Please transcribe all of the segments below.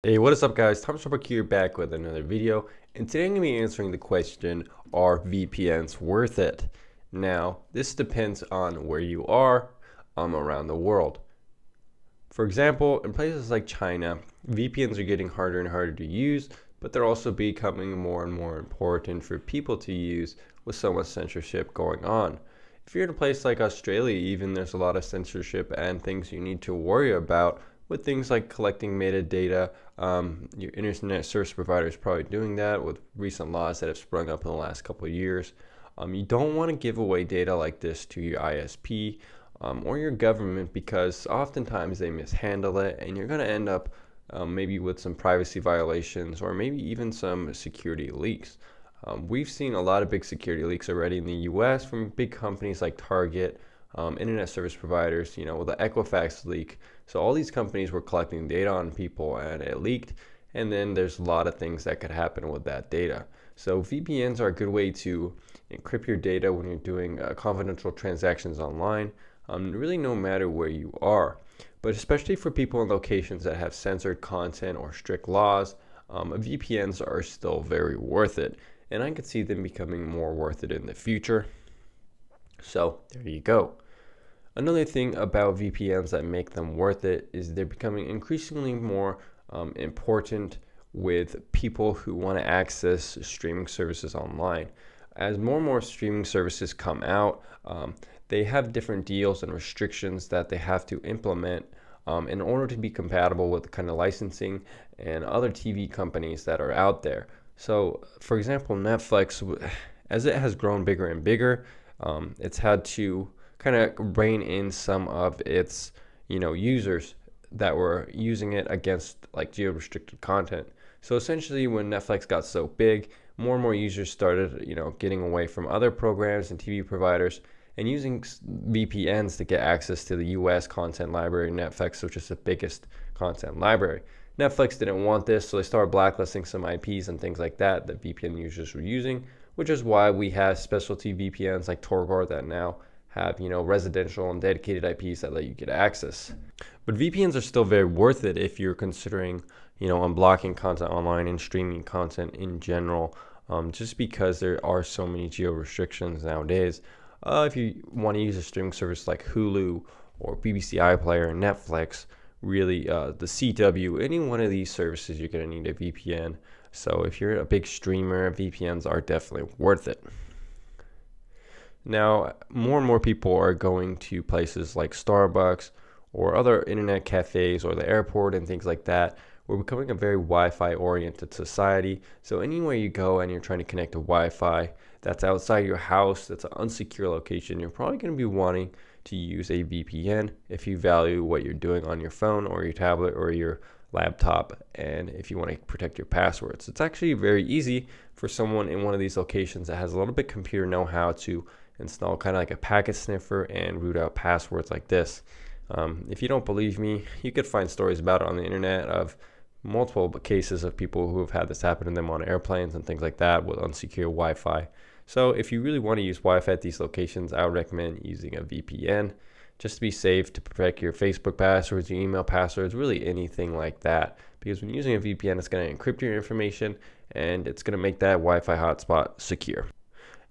Hey, what is up guys? Thomas here back with another video, and today I'm going to be answering the question, are VPNs worth it? Now, this depends on where you are around the world. For example, in places like China, VPNs are getting harder and harder to use, but they're also becoming more and more important for people to use with so much censorship going on. If you're in a place like Australia, even there's a lot of censorship and things you need to worry about with things like collecting metadata. Your internet service provider is probably doing that with recent laws that have sprung up in the last couple of years. You don't want to give away data like this to your ISP or your government, because oftentimes they mishandle it and you're going to end up maybe with some privacy violations or maybe even some security leaks. We've seen a lot of big security leaks already in the US from big companies like Target, internet service providers, with the Equifax leak. So all these companies were collecting data on people and it leaked, and then there's a lot of things that could happen with that data. So VPNs are a good way to encrypt your data when you're doing confidential transactions online, really no matter where you are. But especially for people in locations that have censored content or strict laws, VPNs are still very worth it, and I could see them becoming more worth it in the future. So there you go. Another thing about VPNs that make them worth it is they're becoming increasingly more important with people who want to access streaming services online. As more and more streaming services come out, they have different deals and restrictions that they have to implement in order to be compatible with the kind of licensing and other TV companies that are out there. So, for example, Netflix, as it has grown bigger and bigger, it's had to kind of rein in some of its users that were using it against like geo-restricted content. So essentially, when Netflix got so big, more and more users started getting away from other programs and TV providers and using VPNs to get access to the US content library, Netflix, which is the biggest content library. Netflix didn't want this, so they started blacklisting some IPs and things like that that VPN users were using, which is why we have specialty VPNs like Torguard that now have residential and dedicated IPs that let you get access. But VPNs are still very worth it if you're considering unblocking content online and streaming content in general, just because there are so many geo restrictions nowadays. If you want to use a streaming service like Hulu or BBC iPlayer, Netflix, really the CW, any one of these services, you're going to need a VPN. So if you're a big streamer, VPNs are definitely worth it. Now, more and more people are going to places like Starbucks or other internet cafes or the airport and things like that. We're becoming a very Wi-Fi oriented society. So anywhere you go and you're trying to connect to Wi-Fi that's outside your house, that's an unsecure location, you're probably going to be wanting to use a VPN if you value what you're doing on your phone or your tablet or your laptop, and if you want to protect your passwords. It's actually very easy for someone in one of these locations that has a little bit computer know-how to install kind of like a packet sniffer and root out passwords like this. If you don't believe me, you could find stories about it on the internet of multiple cases of people who have had this happen to them on airplanes and things like that with unsecure Wi-Fi. So if you really want to use Wi-Fi at these locations, I would recommend using a VPN just to be safe, to protect your Facebook passwords, your email passwords, really anything like that. Because when using a VPN, it's going to encrypt your information and it's going to make that Wi-Fi hotspot secure.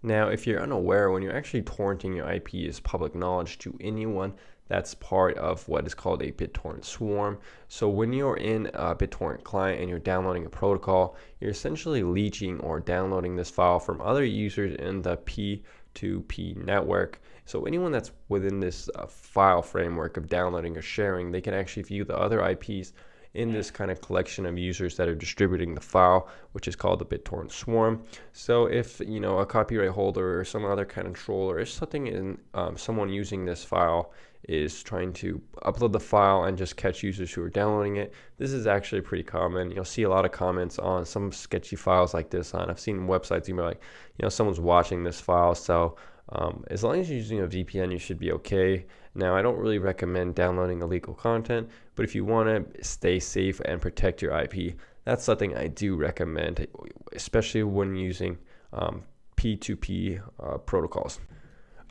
Now, if you're unaware, when you're actually torrenting, your IP is public knowledge to anyone that's part of what is called a BitTorrent Swarm. So when you're in a BitTorrent client and you're downloading a protocol, you're essentially leeching or downloading this file from other users in the P2P network. So anyone that's within this file framework of downloading or sharing, they can actually view the other IPs in this kind of collection of users that are distributing the file, which is called the BitTorrent Swarm. So if a copyright holder or some other kind of troll or something in someone using this file is trying to upload the file and just catch users who are downloading it, this is actually pretty common. You'll see a lot of comments on some sketchy files like this on. I've seen websites even like someone's watching this file. So as long as you're using a VPN, you should be okay. Now, I don't really recommend downloading illegal content, but if you want to stay safe and protect your IP, that's something I do recommend, especially when using P2P protocols.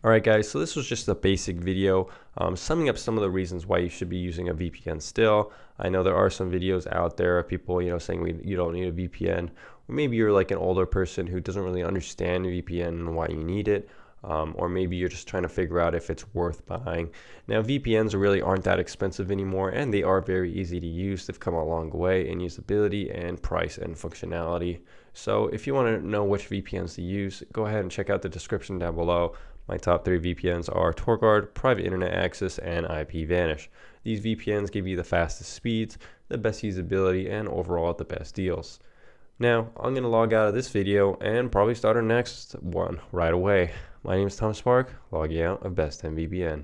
Alright guys, so this was just a basic video summing up some of the reasons why you should be using a VPN still. I know there are some videos out there of people saying you don't need a VPN, or maybe you're like an older person who doesn't really understand VPN and why you need it. Or maybe you're just trying to figure out if it's worth buying. Now VPNs really aren't that expensive anymore, and they are very easy to use. They've come a long way in usability and price and functionality. So if you want to know which VPNs to use, go ahead and check out the description down below. My top 3 VPNs are TorGuard, Private Internet Access, and IPVanish. These VPNs give you the fastest speeds, the best usability, and overall the best deals. Now, I'm going to log out of this video and probably start our next one right away. My name is Tom Spark, logging out of Best 10 VPN.